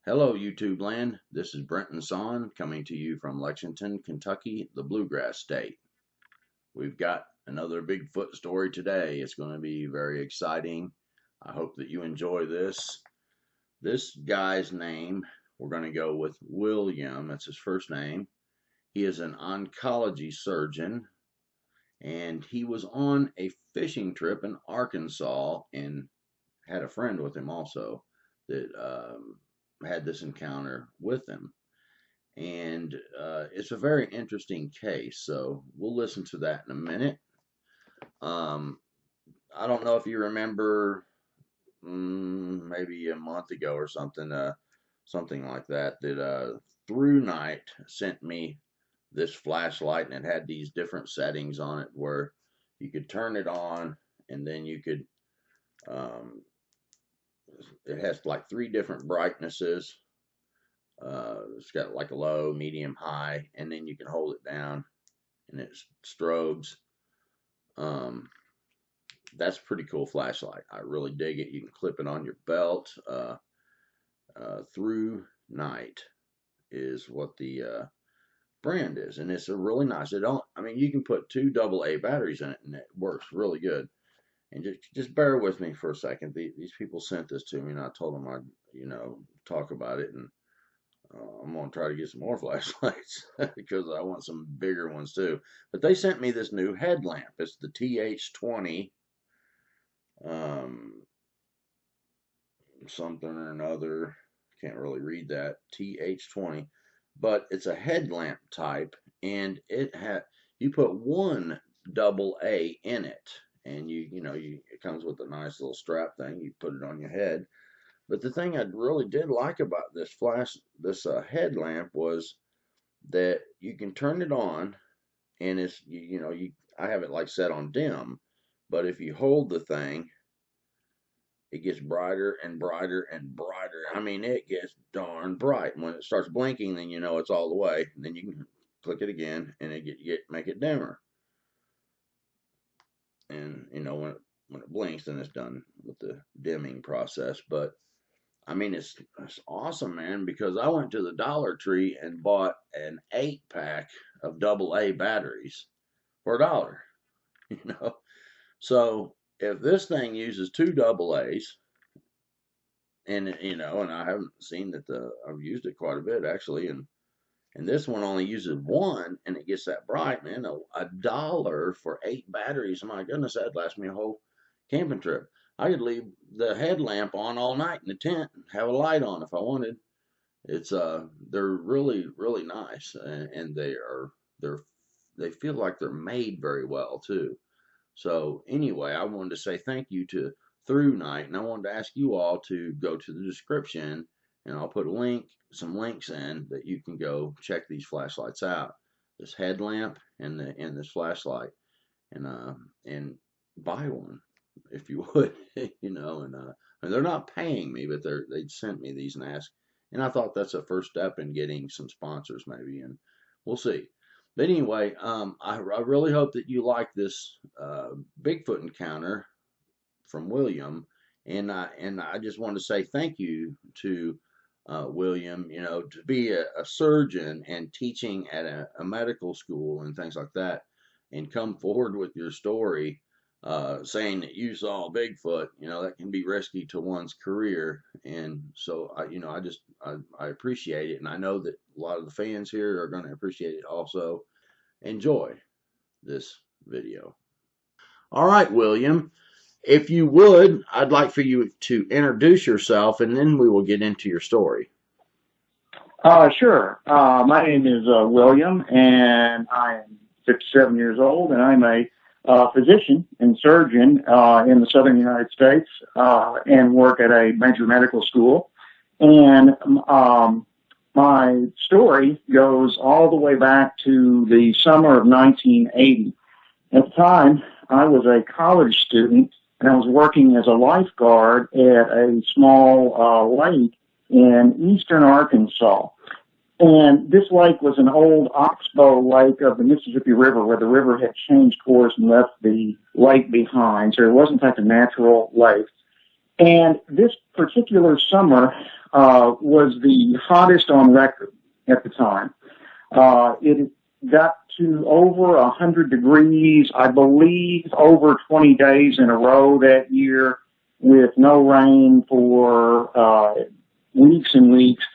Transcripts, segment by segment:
Hello, YouTube land. This is Brenton Sawin coming to you from Lexington, Kentucky, the Bluegrass State. We've got another Bigfoot story today. It's going to be very exciting. I hope that you enjoy this. This guy's name, we're going to go with William. That's his first name. He is an oncology surgeon, and he was on a fishing trip in Arkansas and had a friend with him also that had this encounter with him. And it's a very interesting case, so we'll listen to that in a minute. I don't know if you remember, maybe a month ago or something, something like that, that Thrunite sent me this flashlight, and it had these different settings on it where you could turn it on, and then you could it has like 3 different brightnesses. It's got like a low, medium, high, and then you can hold it down and it strobes. That's a pretty cool flashlight. I really dig it. You can clip it on your belt. Thrunite is what the brand is, and it's a really nice. I mean, you can put 2 AA batteries in it, and it works really good. And just bear with me for a second. These people sent this to me, and I told them I'd, talk about it, and I'm going to try to get some more flashlights because I want some bigger ones too. But they sent me this new headlamp. It's the TH20 something or another. Can't really read that. TH20. But it's a headlamp type, and you put 1 AA in it. And it comes with a nice little strap thing. You put it on your head. But the thing I really did like about this headlamp was that you can turn it on, and it's I have it like set on dim, but if you hold the thing, it gets brighter and brighter and brighter. I mean, it gets darn bright. When it starts blinking, then you know it's all the way. And then you can click it again, and make it dimmer. And when it blinks, then it's done with the dimming process. But I mean, it's awesome, man, because I went to the Dollar Tree and bought an 8-pack of AA batteries for $1. So if this thing uses 2 AA's, and I haven't seen that I've used it quite a bit actually, and this one only uses 1, and it gets that bright, man. $1 for 8 batteries. My goodness, that'd last me a whole camping trip. I could leave the headlamp on all night in the tent and have a light on if I wanted. It's they're really, really nice, and they feel like they're made very well too. So anyway, I wanted to say thank you to Thrunite, and I wanted to ask you all to go to the description, and I'll put some links in that you can go check these flashlights out. This headlamp and this flashlight, and buy one if you would, and they're not paying me, but they'd sent me these and I thought that's a first step in getting some sponsors maybe, and we'll see. But anyway, I really hope that you like this Bigfoot encounter from William, and I just want to say thank you to William, to be a surgeon and teaching at a medical school and things like that, and come forward with your story, saying that you saw Bigfoot. That can be risky to one's career, and so I appreciate it, and I know that a lot of the fans here are going to appreciate it also. Enjoy this video. All right, William, if you would, I'd like for you to introduce yourself, and then we will get into your story. Sure. My name is William, and I am 57 years old, and I'm a physician and surgeon in the southern United States, and work at a major medical school. And my story goes all the way back to the summer of 1980. At the time, I was a college student, and I was working as a lifeguard at a small lake in eastern Arkansas. And this lake was an old oxbow lake of the Mississippi River, where the river had changed course and left the lake behind. So it wasn't like a natural lake. And this particular summer, was the hottest on record at the time. It got to over 100 degrees, I believe, over 20 days in a row that year, with no rain for weeks and weeks,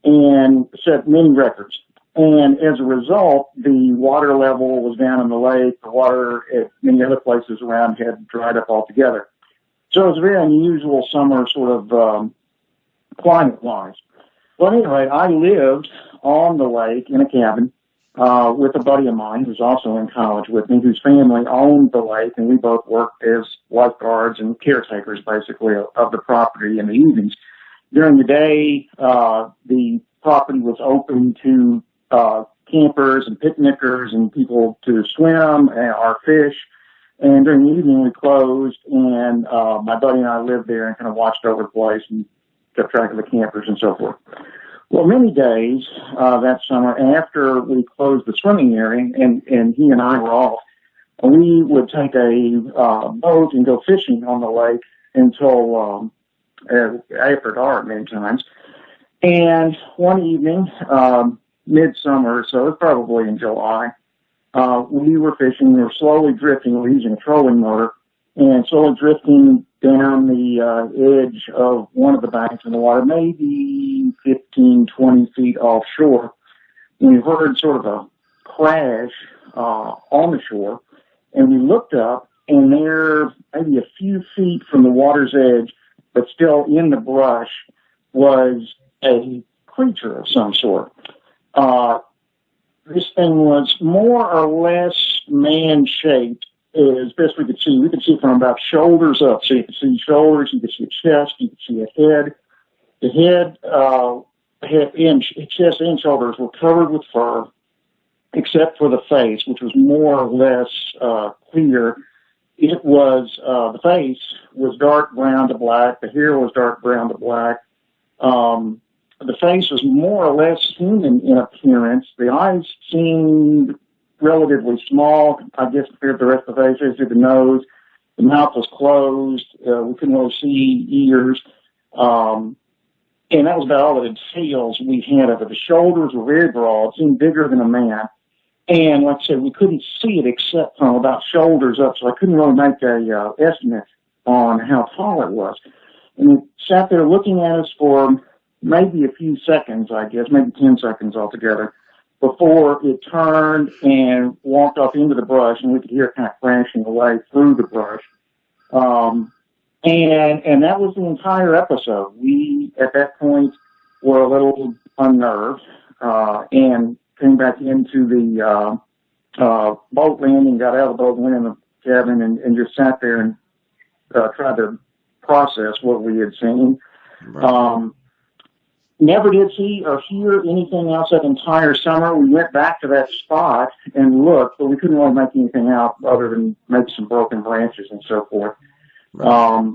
and set many records. And as a result, the water level was down in the lake. The water at many other places around had dried up altogether. So it was a very unusual summer sort of climate-wise. Well, anyway, I lived on the lake in a cabin with a buddy of mine who's also in college with me, whose family owned the lake, and we both worked as lifeguards and caretakers, basically, of the property in the evenings. During the day, the property was open to campers and picnickers and people to swim or fish. And during the evening, we closed, and my buddy and I lived there and kind of watched over the place and kept track of the campers and so forth. Well, many days that summer, after we closed the swimming area and he and I were off, we would take a boat and go fishing on the lake until after dark many times. And one evening, midsummer, so it's probably in July, we were fishing. We were slowly drifting. We were using a trolling motor and slowly drifting down the edge of one of the banks in the water, maybe 15, 20 feet offshore. And we heard sort of a crash on the shore, and we looked up, and there, maybe a few feet from the water's edge, but still in the brush, was a creature of some sort. This thing was more or less man-shaped, as best we could see. We could see from about shoulders up. So you could see shoulders, you could see a chest, you could see a head. The chest and shoulders were covered with fur, except for the face, which was more or less clear. It was, the face was dark brown to black. The hair was dark brown to black. The face was more or less human in appearance. The eyes seemed relatively small, I guess, compared to the rest of the face. As did the nose. The mouth was closed. We couldn't really see ears. And that was about all the details we had of it. The shoulders were very broad, seemed bigger than a man. And like I said, we couldn't see it except from about shoulders up, so I couldn't really make a estimate on how tall it was. And it sat there looking at us for maybe a few seconds, I guess, maybe 10 seconds altogether, before it turned and walked off into the brush, and we could hear it kind of crashing away through the brush. And that was the entire episode. We, at that point, were a little unnerved, and came back into the boat landing, got out of the boat, went in the cabin, and just sat there and tried to process what we had seen. Right. Never did see or hear anything else that entire summer. We went back to that spot and looked, but we couldn't really make anything out other than maybe some broken branches and so forth. Right.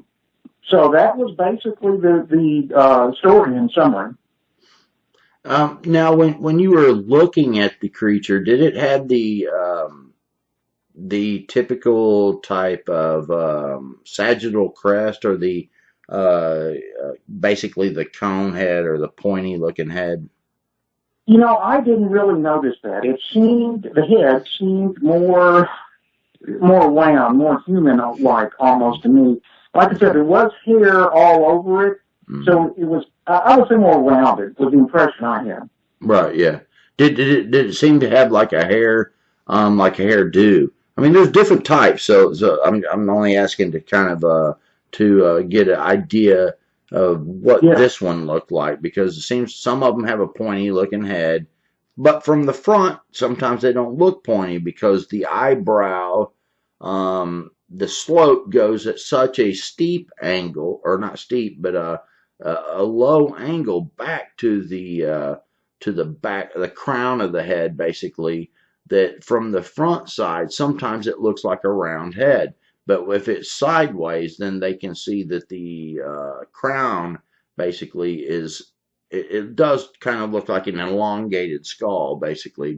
So that was basically the story in summary. Now, when you were looking at the creature, did it have the typical type of sagittal crest, or the basically the cone head or the pointy looking head? You know, I didn't really notice that. The head seemed more round, more human-like almost to me. Like I said, there was hair all over it, so it was, I would say, more rounded was the impression I had. Right, yeah. Did it seem to have like a hair do? I mean, there's different types, so I'm only asking to kind of to get an idea of what this one looked like, because it seems some of them have a pointy looking head, but from the front sometimes they don't look pointy because the eyebrow, the slope goes at such a steep angle, or not steep, but a low angle back to the back, the crown of the head, basically, that from the front side sometimes it looks like a round head. But if it's sideways, then they can see that the crown basically is, it does kind of look like an elongated skull, basically.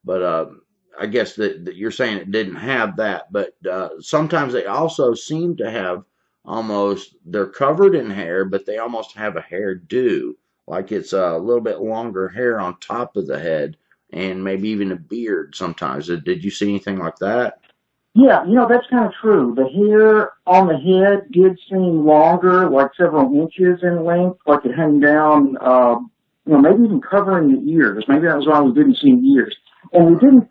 But I guess that you're saying it didn't have that. But sometimes they also seem to have almost, they're covered in hair, but they almost have a hairdo, like it's a little bit longer hair on top of the head, and maybe even a beard sometimes. Did you see anything like that? Yeah, that's kind of true. The hair on the head did seem longer, like several inches in length, like it hung down, maybe even covering the ears. Maybe that was why we didn't see ears. And we didn't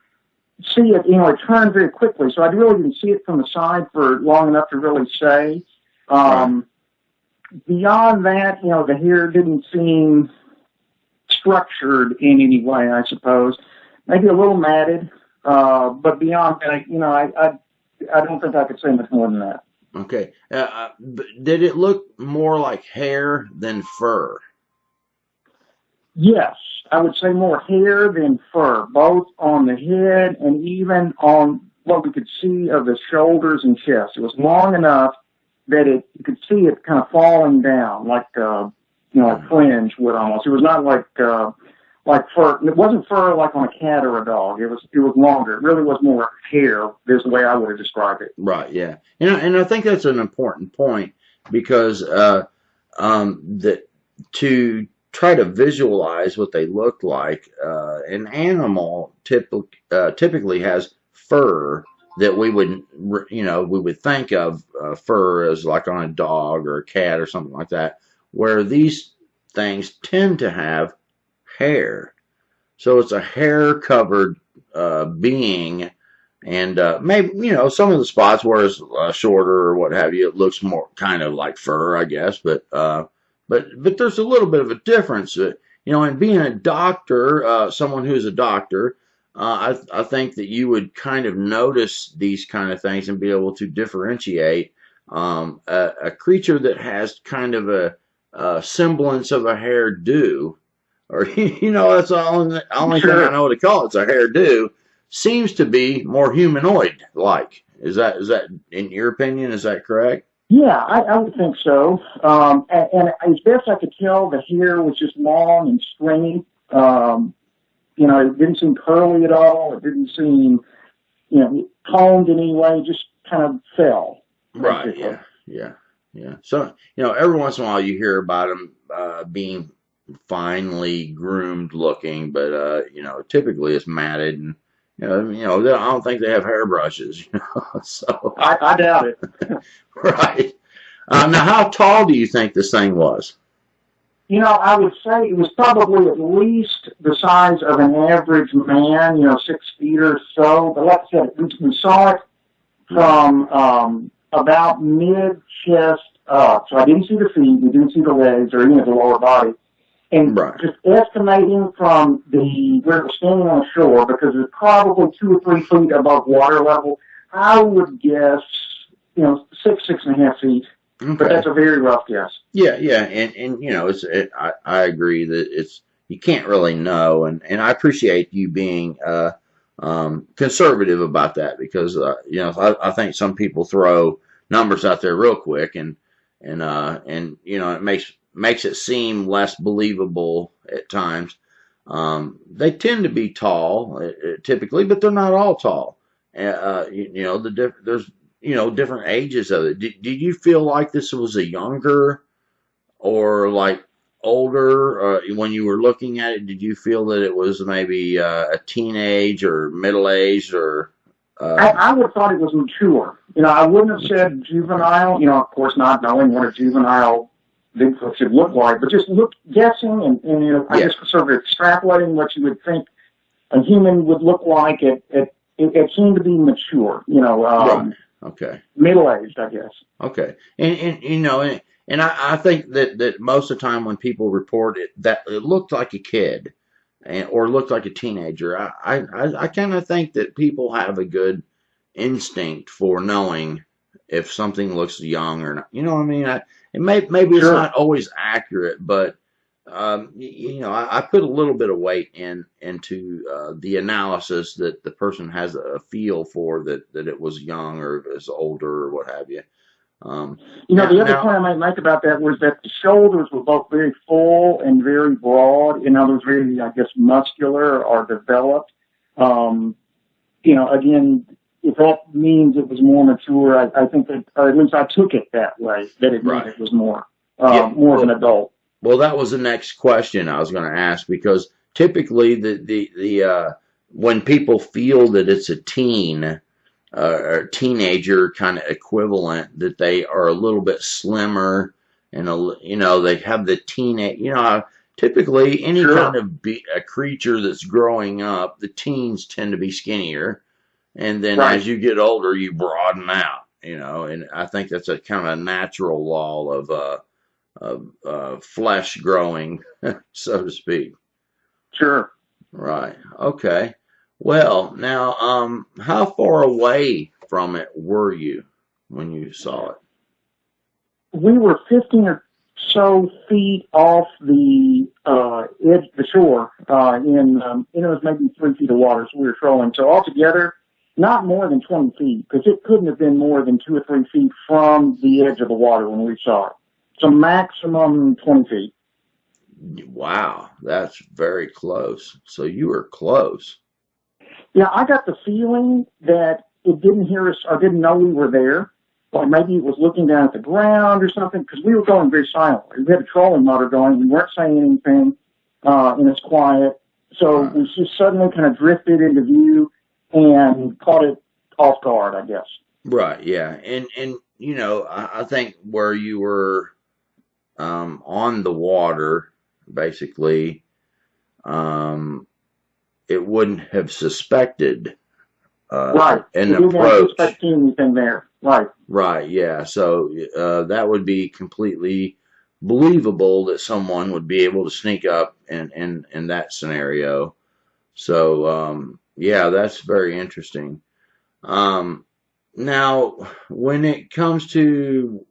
see it, it turned very quickly, so I really didn't see it from the side for long enough to really say. Right. Beyond that, the hair didn't seem structured in any way, I suppose. Maybe a little matted, but beyond that, I don't think I could say much more than that. Okay. Did it look more like hair than fur? Yes, I would say more hair than fur, both on the head and even on what we could see of the shoulders and chest. It was long enough that you could see it kind of falling down, like like fringe would almost. It was not like fur. It wasn't fur like on a cat or a dog. It was longer. It really was more hair. Is the way I would have described it. Right. Yeah. And I think that's an important point because that to try to visualize what they look like, an animal typically has fur that we would think of fur as like on a dog or a cat or something like that, where these things tend to have hair. So it's a hair covered being, and maybe some of the spots where it's shorter or what have you, it looks more kind of like fur, I guess. But there's a little bit of a difference. In being a doctor, someone who's a doctor, I think that you would kind of notice these kind of things and be able to differentiate a creature that has kind of a semblance of a hairdo, or that's the only thing I know to call it. It's a hairdo. Seems to be more humanoid-like. Is that in your opinion? Is that correct? Yeah, I would think so. And as best I could tell, the hair was just long and stringy. It didn't seem curly at all. It didn't seem, combed in any way. It just kind of fell. Right. Yeah. So, every once in a while you hear about them being finely groomed looking, but typically it's matted, and I don't think they have hairbrushes. So I doubt it. Right. Now, how tall do you think this thing was? I would say it was probably at least the size of an average man, 6 feet or so. But like I said, we saw it from about mid-chest up. So I didn't see the feet, we didn't see the legs, or even the lower body. And just estimating from where it was standing on the shore, because it was probably 2 or 3 feet above water level, I would guess, 6.5 feet. Okay. But that's a very rough guess. Yeah, and I agree that you can't really know, and I appreciate you being conservative about that, because I think some people throw numbers out there real quick, and it makes it seem less believable at times. They tend to be tall typically, but they're not all tall. There's different ages of it. Did you feel like this was a younger or like older when you were looking at it? Did you feel that it was maybe a teenage or middle aged or? I would have thought it was mature. I wouldn't have said juvenile. Of course, not knowing what a juvenile Bigfoot should look like, but just guessing and I guess sort of extrapolating what you would think a human would look like. It seemed to be mature. Right. Okay. Middle-aged, I guess. Okay. And I think that most of the time when people report it, that it looked like a kid or looked like a teenager, I kind of think that people have a good instinct for knowing if something looks young or not. You know what I mean? Maybe it's not always accurate, but I put a little bit of weight into the analysis that the person has a feel for that it was young or it was older or what have you. The other point I might make about that was that the shoulders were both very full and very broad. In other words, very, I guess, muscular or developed. Again, if that means it was more mature, I think that, or at least I took it that way, that it meant it was more of an adult. Well, that was the next question I was going to ask, because typically the when people feel that it's a teen or teenager kind of equivalent, that they are a little bit slimmer and they have the teenage, typically any kind of a creature that's growing up, the teens tend to be skinnier, and then as you get older, you broaden out, and I think that's a kind of a natural law of flesh growing, so to speak. Sure. Right. Okay. Well, now, how far away from it were you when you saw it? We were 15 or so feet off the edge of the shore. It was maybe 3 feet of water, so we were trolling. So altogether, not more than 20 feet, because it couldn't have been more than 2 or 3 feet from the edge of the water when we saw it. So maximum 20 feet. Wow, that's very close. So you were close. Yeah, I got the feeling that it didn't hear us or didn't know we were there. Or maybe it was looking down at the ground or something, because we were going very silently. We had a trolling motor going. We weren't saying anything, and it's quiet. So we just suddenly kind of drifted into view and caught it off guard, I guess. Right, yeah. And I think where you were on the water, basically, it wouldn't have suspected an approach. Suspect anything there. Right. Right, yeah. So that would be completely believable that someone would be able to sneak up in that scenario. So, yeah, that's very interesting. Now, when it comes to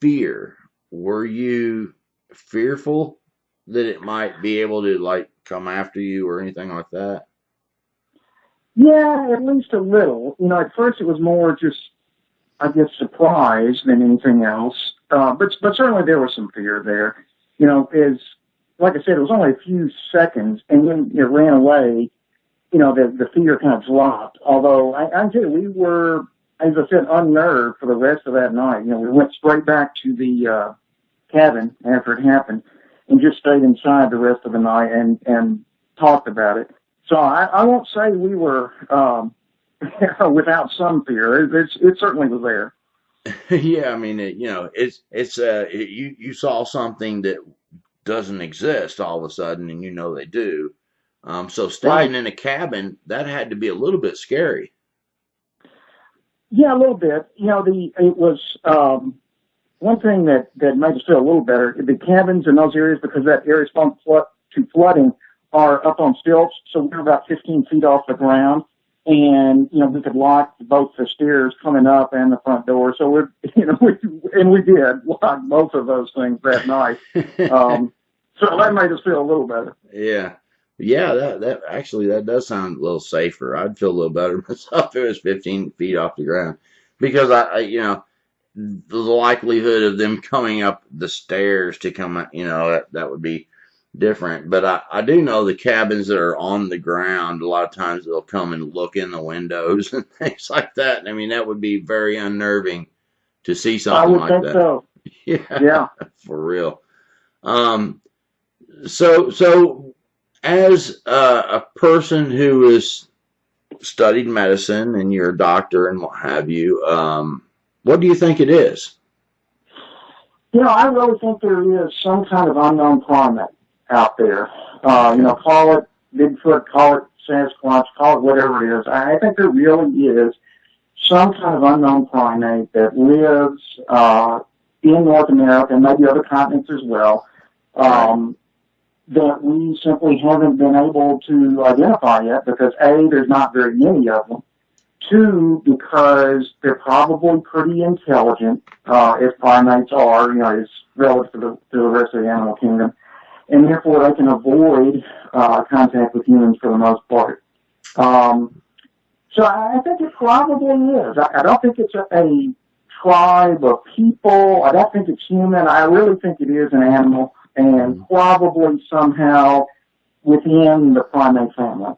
fear, were you fearful that it might be able to, come after you or anything like that? Yeah, at least a little. At first it was more just, I guess, surprise than anything else. But certainly there was some fear there. Like I said, it was only a few seconds, and when it ran away, the fear kind of dropped. Although I tell you, we were, as I said, unnerved for the rest of that night. We went straight back to the cabin after it happened, and just stayed inside the rest of the night and talked about it. So I won't say we were without some fear. It certainly was there. Yeah, I mean, you saw something that doesn't exist all of a sudden, and they do. So staying in a cabin, that had to be a little bit scary. Yeah, a little bit. It was one thing that made us feel a little better. The cabins in those areas, because that area is prone to flooding, are up on stilts, so we're about 15 feet off the ground, and we could lock both the stairs coming up and the front door. So we did lock both of those things that night. So that made us feel a little better. Yeah. That actually, that does sound a little safer. I'd feel a little better myself if it was 15 feet off the ground, because the likelihood of them coming up the stairs to come out, that would be different. But I do know the cabins that are on the ground, a lot of times they'll come and look in the windows and things like that. I mean, that would be very unnerving to see something like that. I would think so. Yeah, for real. So as a person who has studied medicine, and you're a doctor and what have you, what do you think it is? I really think there is some kind of unknown primate out there. Call it Bigfoot, call it Sasquatch, call it whatever it is. I think there really is some kind of unknown primate that lives in North America and maybe other continents as well, that we simply haven't been able to identify yet, because A, there's not very many of them. 2, because they're probably pretty intelligent, if primates are, is relative to the rest of the animal kingdom. And therefore they can avoid contact with humans for the most part. So I think it probably is. I don't think it's a tribe of people. I don't think it's human. I really think it is an animal, and probably somehow within the primate family.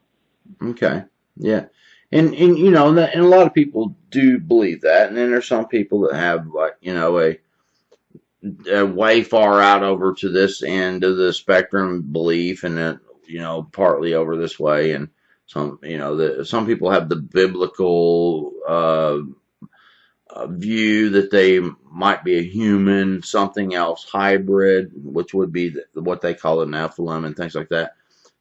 Okay, yeah. and you know, and a lot of people do believe that, and then there's some people that have, like, you know, a way far out over to this end of the spectrum belief, and then, you know, partly over this way, and some, you know, some people have the biblical view that they might be a human, something else hybrid, which would be what they call the Nephilim and things like that.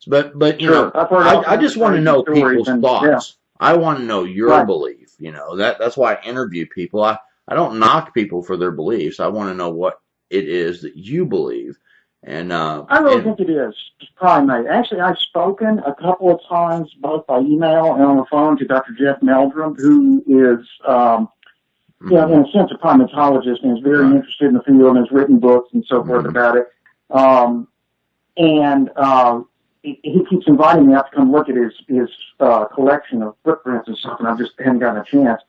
But you Sure. know, I just want to know people's thoughts. Yeah. I want to know your Right. belief. You know, that's why I interview people. I don't knock people for their beliefs. I want to know what it is that you believe. And I really think it is primate. Actually, I've spoken a couple of times, both by email and on the phone, to Dr. Jeff Meldrum, who is, yeah, in a sense, a primatologist, and is very interested in the field and has written books and so forth about it. He keeps inviting me out to come look at his collection of footprints and stuff, and I just haven't gotten a chance.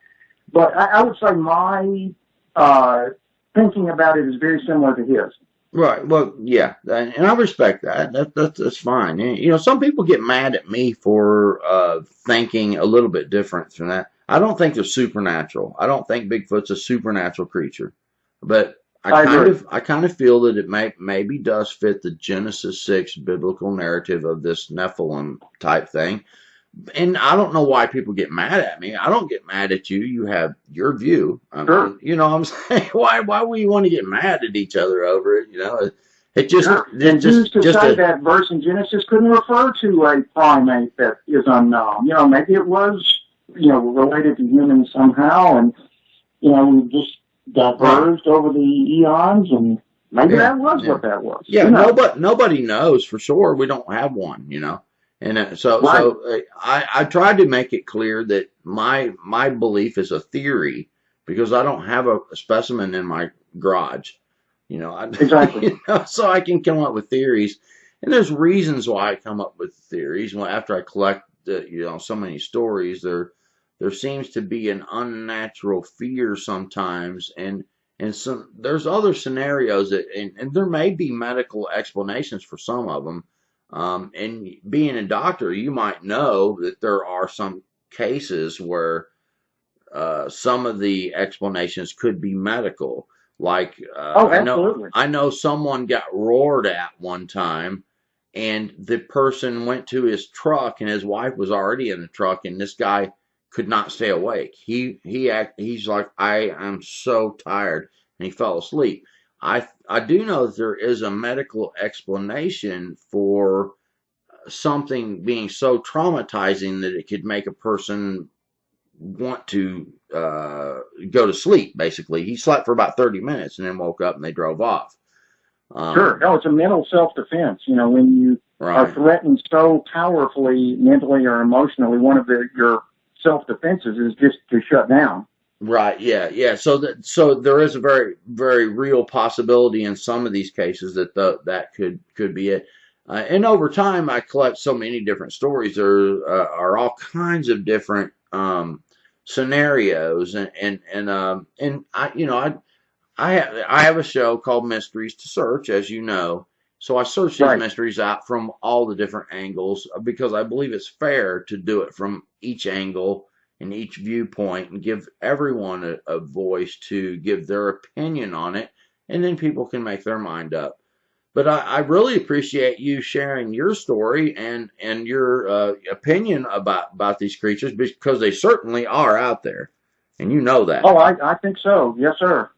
But I would say my thinking about it is very similar to his. Right. Well, yeah, and I respect that. That's fine. And, you know, some people get mad at me for thinking a little bit different from that. I don't think they're supernatural. I don't think Bigfoot's a supernatural creature, but I kind of feel that it maybe does fit the Genesis 6 biblical narrative of this Nephilim type thing. And I don't know why people get mad at me. I don't get mad at you. You have your view. Sure. You know what I'm saying? Why would you want to get mad at each other over it? You know, it just, sure. it just, say that verse in Genesis couldn't refer to a primate that is unknown. You know, maybe it was, you know, related to humans somehow, and, you know, we just diverged over the eons, and maybe that was what that was. Yeah, you know? nobody knows for sure. We don't have one, you know. And so I tried to make it clear that my belief is a theory, because I don't have a specimen in my garage, you know. Exactly. You know, so I can come up with theories, and there's reasons why I come up with theories. Well, after I collect, you know, so many stories, there seems to be an unnatural fear sometimes, and some there's other scenarios that, and there may be medical explanations for some of them. And being a doctor, you might know that there are some cases where some of the explanations could be medical. Like, absolutely. I know someone got roared at one time, and the person went to his truck, and his wife was already in the truck, and this guy could not stay awake. He's like, I am so tired, and he fell asleep. I do know that there is a medical explanation for something being so traumatizing that it could make a person want to go to sleep, basically. He slept for about 30 minutes and then woke up and they drove off. Sure. No, it's a mental self-defense. You know, when you are threatened so powerfully, mentally or emotionally, one of your self-defenses is just to shut down. Right. Yeah. So there is a very, very real possibility in some of these cases that that could be it. And over time, I collect so many different stories. There are all kinds of different scenarios, and I, you know, I have a show called Mysteries to Search, as you know. So I search these mysteries out from all the different angles, because I believe it's fair to do it from each angle and each viewpoint, and give everyone a voice to give their opinion on it, and then people can make their mind up. But I really appreciate you sharing your story and your opinion about these creatures, because they certainly are out there, and you know that. Oh, I think so. Yes, sir.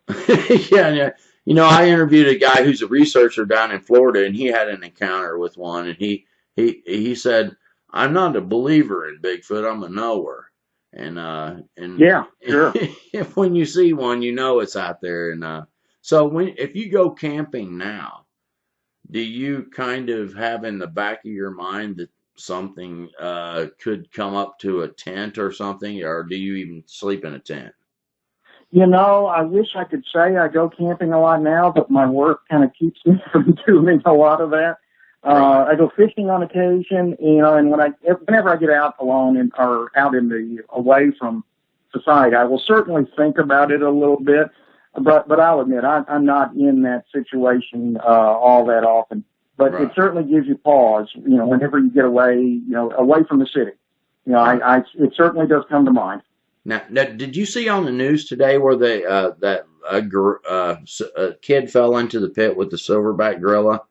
Yeah. You know, I interviewed a guy who's a researcher down in Florida, and he had an encounter with one, and he said, "I'm not a believer in Bigfoot. I'm a knower." And yeah, sure. When you see one, you know it's out there. And so if you go camping now, do you kind of have in the back of your mind that something could come up to a tent or something, or do you even sleep in a tent? You know, I wish I could say I go camping a lot now, but my work kind of keeps me from doing a lot of that. I go fishing on occasion, you know, and whenever I get out alone or out away from society, I will certainly think about it a little bit. But I'll admit, I'm not in that situation all that often. But it certainly gives you pause, you know, whenever you get away, you know, away from the city. It certainly does come to mind. Now, did you see on the news today where a kid fell into the pit with the silverback gorilla?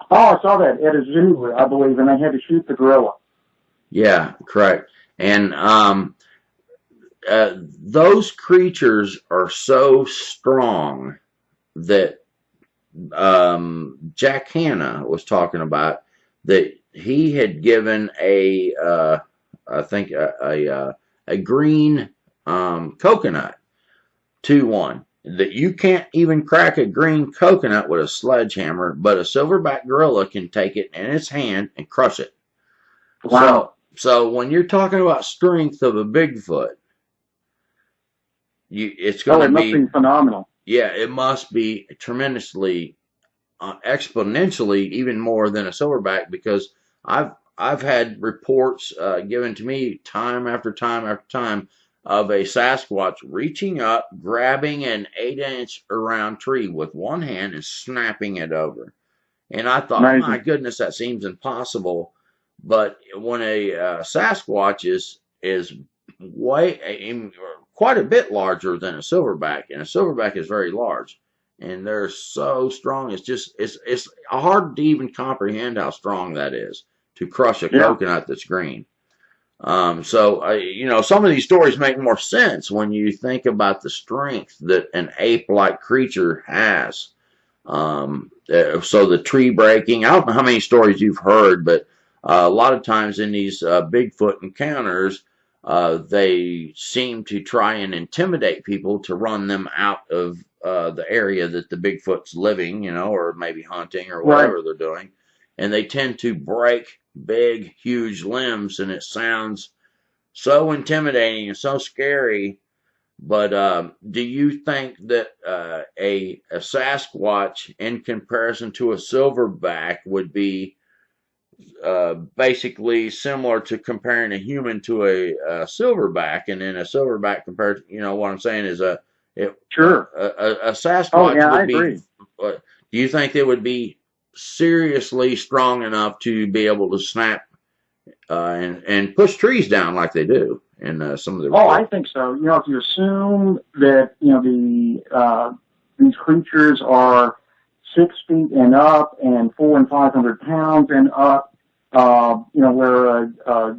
Oh, I saw that at a zoo, I believe, and they had to shoot the gorilla. Yeah, correct. And those creatures are so strong that Jack Hanna was talking about that he had given I think a green coconut to one, that you can't even crack a green coconut with a sledgehammer, but a silverback gorilla can take it in its hand and crush it. Wow. So when you're talking about strength of a Bigfoot, it's going to be... it must be phenomenal. Yeah, it must be tremendously, exponentially even more than a silverback, because I've had reports given to me time after time after time of a Sasquatch reaching up, grabbing an 8-inch around tree with one hand and snapping it over. And I thought, amazing. My goodness, that seems impossible. But when a Sasquatch is quite a bit larger than a silverback, and a silverback is very large, and they're so strong, it's hard to even comprehend how strong that is to crush a coconut that's green. So some of these stories make more sense when you think about the strength that an ape-like creature has. So the tree breaking, I don't know how many stories you've heard, but a lot of times in these Bigfoot encounters, they seem to try and intimidate people to run them out of the area that the Bigfoot's living, or maybe hunting or whatever they're doing. And they tend to break big, huge limbs, and it sounds so intimidating and so scary. But do you think that a Sasquatch, in comparison to a silverback, would be basically similar to comparing a human to a silverback, and then a silverback compared, what I'm saying is a Sasquatch would be. I agree. Do you think they would be seriously strong enough to be able to snap and push trees down like they do in some of the reports? I think so. If you assume that these creatures are 6 feet and up, and 400 and 500 pounds and up, where a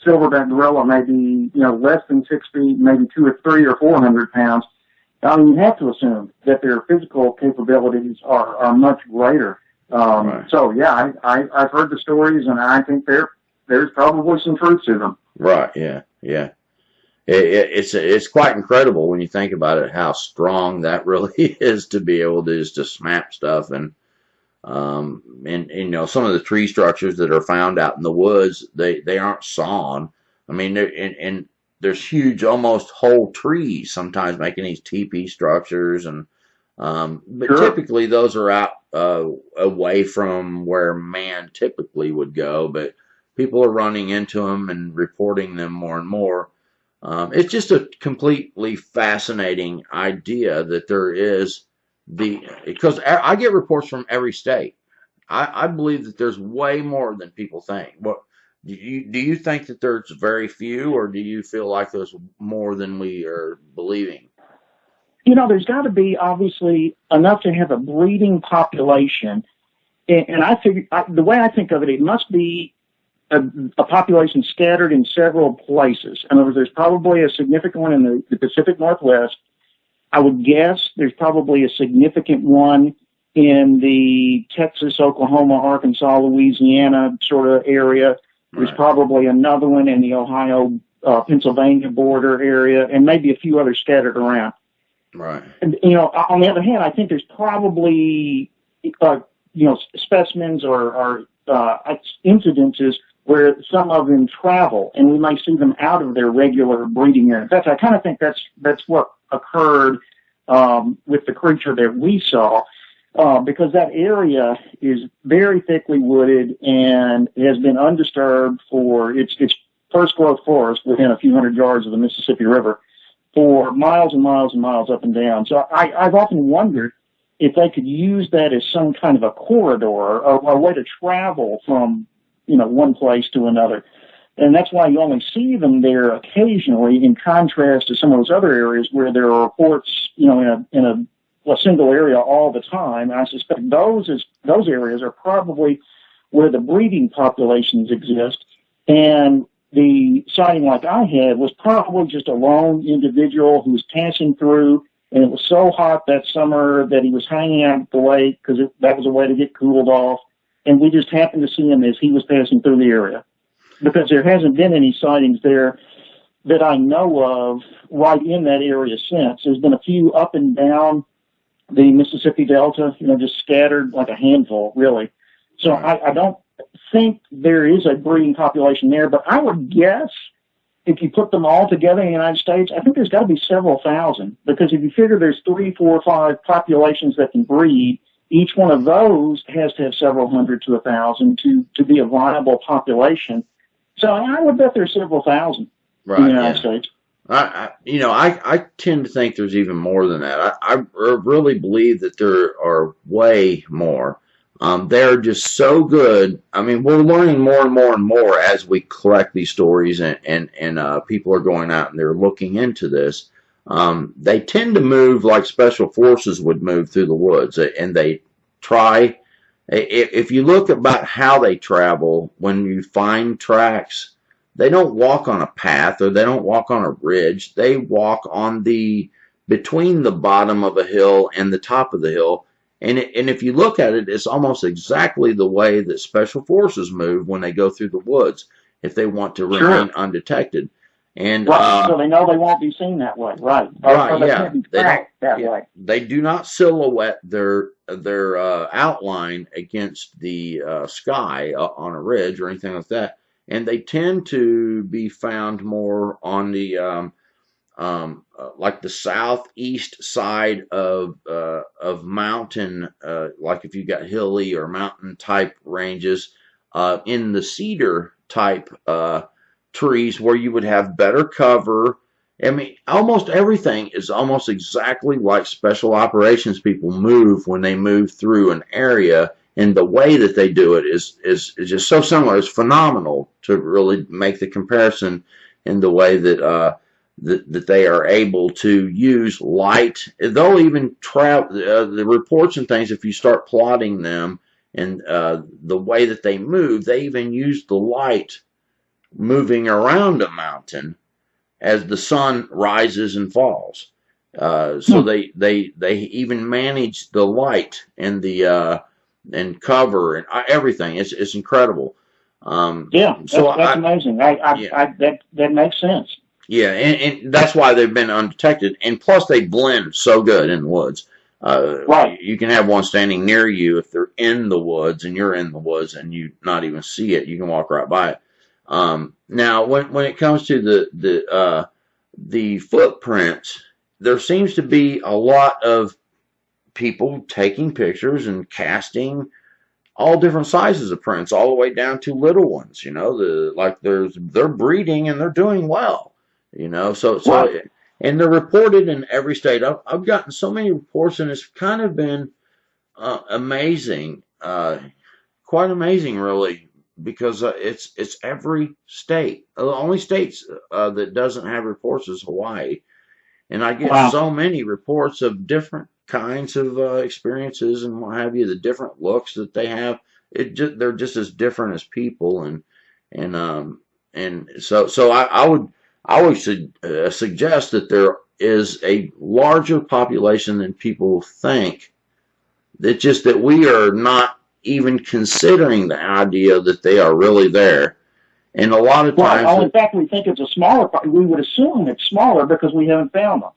silverback gorilla may be, less than 6 feet, maybe 2 or 3 or 400 pounds. You have to assume that their physical capabilities are much greater. So yeah, I've heard the stories, and I think there's probably some truth to them. Right. Yeah. Yeah. It's quite incredible when you think about it, how strong that really is to be able to just to snap stuff. And some of the tree structures that are found out in the woods, they aren't sawn. I mean, there's huge, almost whole trees sometimes making these teepee structures, and but typically those are out away from where man typically would go. But people are running into them and reporting them more and more. It's just a completely fascinating idea that there is because I get reports from every state. I believe that there's way more than people think. Do you think that there's very few, or do you feel like there's more than we are believing? There's got to be obviously enough to have a breeding population, and I figure the way I think of it, it must be a population scattered in several places. In other words, there's probably a significant one in the Pacific Northwest. I would guess there's probably a significant one in the Texas, Oklahoma, Arkansas, Louisiana sort of area. There's probably another one in the Ohio, Pennsylvania border area, and maybe a few others scattered around. Right. And, on the other hand, I think there's probably, specimens or incidences where some of them travel, and we might see them out of their regular breeding area. In fact, I kind of think that's what occurred with the creature that we saw, because that area is very thickly wooded and has been undisturbed for its first growth forest within a few hundred yards of the Mississippi River for miles and miles and miles up and down. So I've often wondered if they could use that as some kind of a corridor or a way to travel from one place to another. And that's why you only see them there occasionally, in contrast to some of those other areas where there are reports, in a single area all the time. And I suspect those areas are probably where the breeding populations exist. And the sighting like I had was probably just a lone individual who was passing through, and it was so hot that summer that he was hanging out at the lake because that was a way to get cooled off. And we just happened to see him as he was passing through the area, because there hasn't been any sightings there that I know of right in that area since. There's been a few up and down the Mississippi Delta, just scattered, like a handful, really. So I don't think there is a breeding population there, but I would guess if you put them all together in the United States, I think there's got to be several thousand, because if you figure there's 3, 4, 5 populations that can breed, each one of those has to have several hundred to 1,000 to be a viable population. So I would bet there's several thousand in the United States. I tend to think there's even more than that. I really believe that there are way more. They're just so good. I mean, we're learning more and more and more as we collect these stories, and people are going out and they're looking into this. They tend to move like special forces would move through the woods, and they try. If you look about how they travel, when you find tracks, they don't walk on a path or they don't walk on a ridge. They walk on between the bottom of a hill and the top of the hill. And if you look at it, it's almost exactly the way that special forces move when they go through the woods, if they want to remain undetected. And so they know they won't be seen that way, right? Right, they can't be tracked that way. They do not silhouette their outline against the sky on a ridge or anything like that, and they tend to be found more on the like the southeast side of mountain, like if you got hilly or mountain type ranges, in the cedar type trees where you would have better cover. I mean, almost everything is almost exactly like special operations people move when they move through an area, and the way that they do it is just so similar. It's phenomenal to really make the comparison in the way that that they are able to use light. They'll even the reports and things, if you start plotting them and the way that they move, they even use the light moving around a mountain as the sun rises and falls. So they even manage the light and the and cover and everything. It's incredible. That's amazing. That makes sense. Yeah, and that's why they've been undetected. And plus, they blend so good in the woods. Right. You can have one standing near you if they're in the woods and you're in the woods and you not even see it. You can walk right by it. Now, when it comes to the footprints, there seems to be a lot of people taking pictures and casting all different sizes of prints, all the way down to little ones. They're breeding and they're doing well. So and they're reported in every state. I've gotten so many reports, and it's kind of been amazing, quite amazing, really. Because it's every state. The only states that doesn't have reports is Hawaii, and I get so many reports of different kinds of experiences and what have you. The different looks that they have, they're just as different as people, and so I would suggest that there is a larger population than people think. That we are not even considering the idea that they are really there. And a lot of times... in fact, we think it's a smaller... We would assume it's smaller because we haven't found them.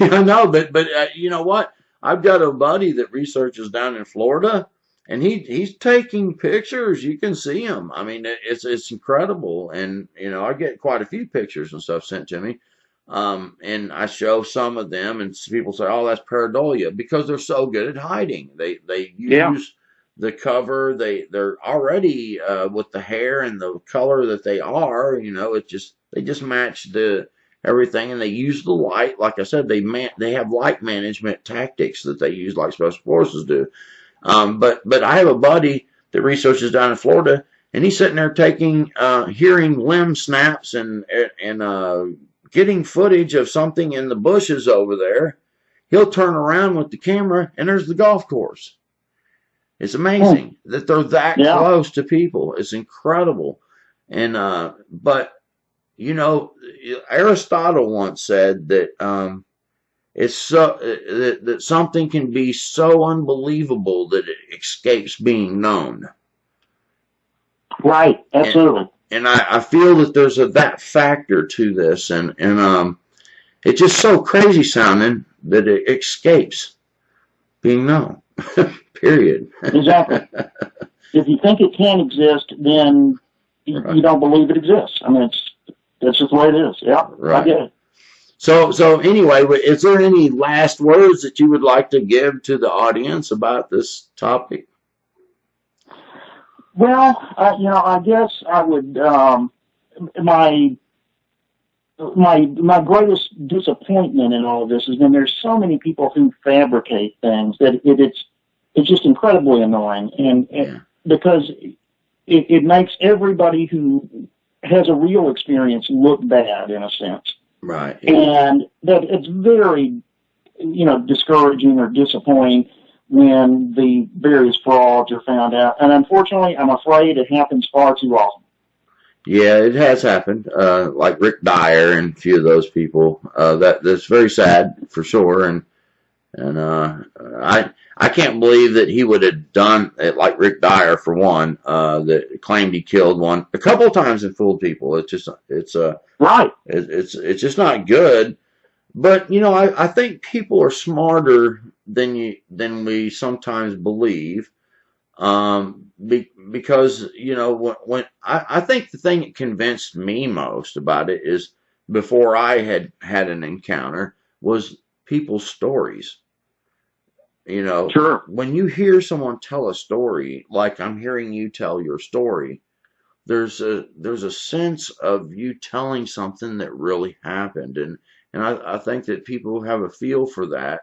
I know, but you know what? I've got a buddy that researches down in Florida, and he's taking pictures. You can see him. I mean, it's incredible. And, I get quite a few pictures and stuff sent to me. And I show some of them, and people say, oh, that's pareidolia, because they're so good at hiding. They use... the cover, they're already with the hair and the color that they are, they just match everything, and they use the light. Like I said, they have light management tactics that they use like special forces do. But I have a buddy that researches down in Florida, and he's sitting there taking, hearing limb snaps and getting footage of something in the bushes over there. He'll turn around with the camera, and there's the golf course. It's amazing that they're that close to people. It's incredible. And but you know, Aristotle once said that it's so that something can be so unbelievable that it escapes being known. Right, absolutely. And I feel that there's that factor to this, and it's just so crazy sounding that it escapes being known. Period. Exactly. If you think it can exist, then you don't believe it exists. I mean, that's just the way it is. Yeah, right. I get it. So anyway, is there any last words that you would like to give to the audience about this topic? Well, I guess I would. My greatest disappointment in all of this is when there's so many people who fabricate things that it's just incredibly annoying, and because it makes everybody who has a real experience look bad in a sense. Right. And that it's very, discouraging or disappointing when the various frauds are found out. And unfortunately, I'm afraid it happens far too often. Yeah, it has happened. Like Rick Dyer and a few of those people. That's very sad for sure. And I can't believe that he would have done it, like Rick Dyer for one, that claimed he killed one a couple of times and fooled people. It's right. It's just not good. But I think people are smarter than we sometimes believe. Because when I think the thing that convinced me most about it is before I had an encounter was people's stories. Sure. When you hear someone tell a story, like I'm hearing you tell your story, there's a sense of you telling something that really happened, and I think that people have a feel for that,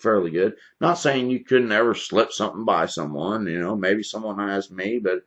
fairly good. Not saying you couldn't ever slip something by someone, maybe someone has me, but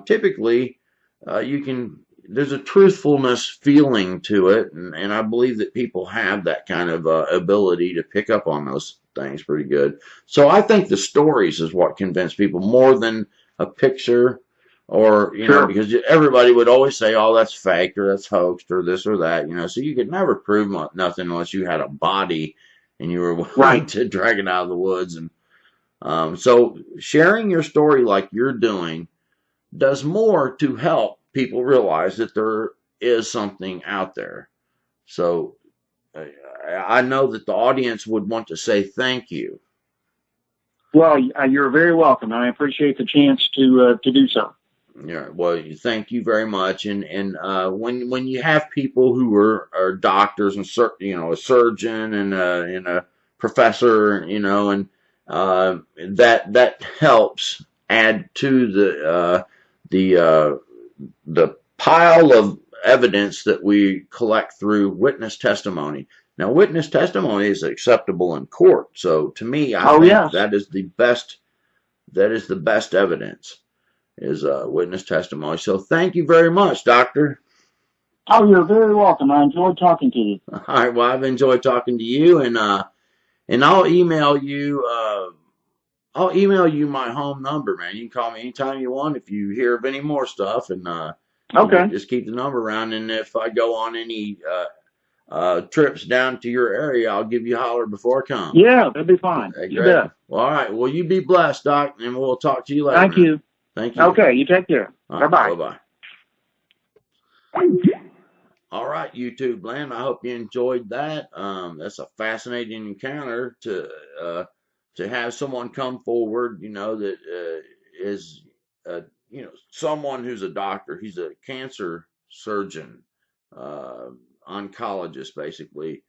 typically there's a truthfulness feeling to it, and I believe that people have that kind of ability to pick up on those things pretty good. So I think the stories is what convinced people more than a picture, or sure. Because everybody would always say, "Oh, that's fake," or "That's hoaxed," or this or that. So you could never prove nothing unless you had a body and you were willing to drag it out of the woods. And so sharing your story like you're doing does more to help people realize that there is something out there. So I know that the audience would want to say thank you. Well, you're very welcome. I appreciate the chance to do so. Yeah, well, thank you very much. And when you have people who are doctors and a surgeon and a professor, and that helps add to the pile of evidence that we collect through witness testimony. Now, witness testimony is acceptable in court. So to me, I think that is the best. That is the best evidence. Is witness testimony. So thank you very much, Doctor. Oh, you're very welcome. I enjoyed talking to you. All right. Well, I've enjoyed talking to you, and I'll email you. I'll email you my home number, man. You can call me anytime you want if you hear of any more stuff, and okay. Just keep the number around. And if I go on any trips down to your area, I'll give you a holler before I come. Yeah, that'd be fine. Okay, great. Well, all right. Well, you be blessed, Doc, and we'll talk to you later. Thank you. Thank you. Okay, you take care. Bye-bye. Bye-bye. All right, YouTube land. I hope you enjoyed that. That's a fascinating encounter to have someone come forward, that is, someone who's a doctor. He's a cancer surgeon, oncologist, basically,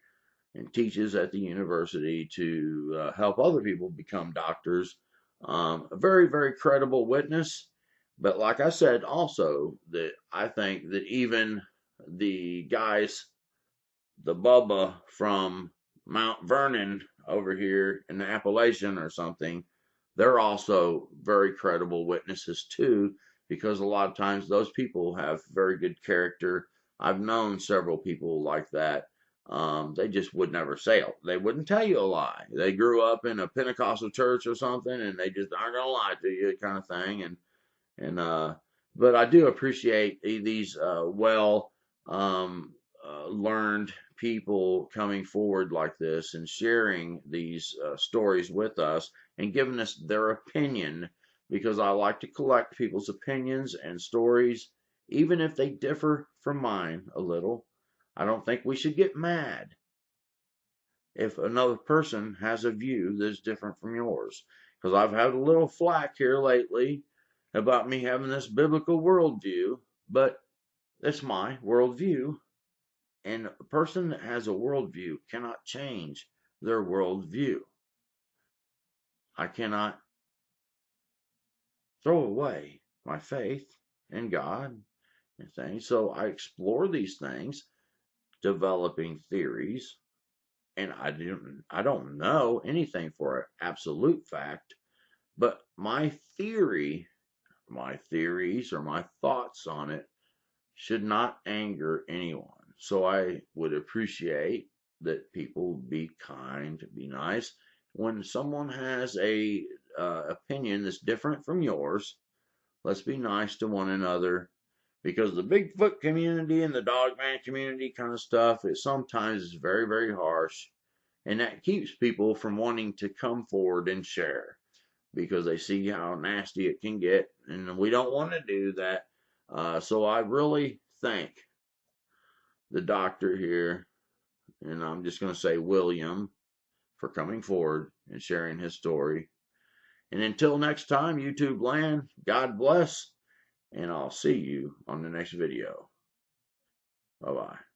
and teaches at the university to help other people become doctors. A very, very credible witness. But like I said, also that I think that even the guys, the Bubba from Mount Vernon over here in the Appalachian or something, they're also very credible witnesses too. because a lot of times those people have very good character. I've known several people like that. They just would never say it. They wouldn't tell you a lie. They grew up in a Pentecostal church or something, and they just aren't gonna lie to you, kind of thing. And but I do appreciate these well learned people coming forward like this and sharing these stories with us and giving us their opinion, because I like to collect people's opinions and stories, even if they differ from mine a little. I don't think we should get mad if another person has a view that's different from yours. Because I've had a little flack here lately about me having this biblical worldview, but it's my worldview. And a person that has a worldview cannot change their worldview. I cannot throw away my faith in God and things. So I explore these things, developing theories, and I don't know anything for an absolute fact, but my theories or my thoughts on it should not anger anyone. So I would appreciate that people be kind, be nice. When someone has a opinion that's different from yours, let's be nice to one another, because the Bigfoot community and the dogman community kind of stuff, it sometimes is very, very harsh, and that keeps people from wanting to come forward and share, because they see how nasty it can get, and we don't want to do that. So I really thank the doctor here, and I'm just going to say William, for coming forward and sharing his story. And until next time, YouTube land, God bless, and I'll see you on the next video. Bye-bye.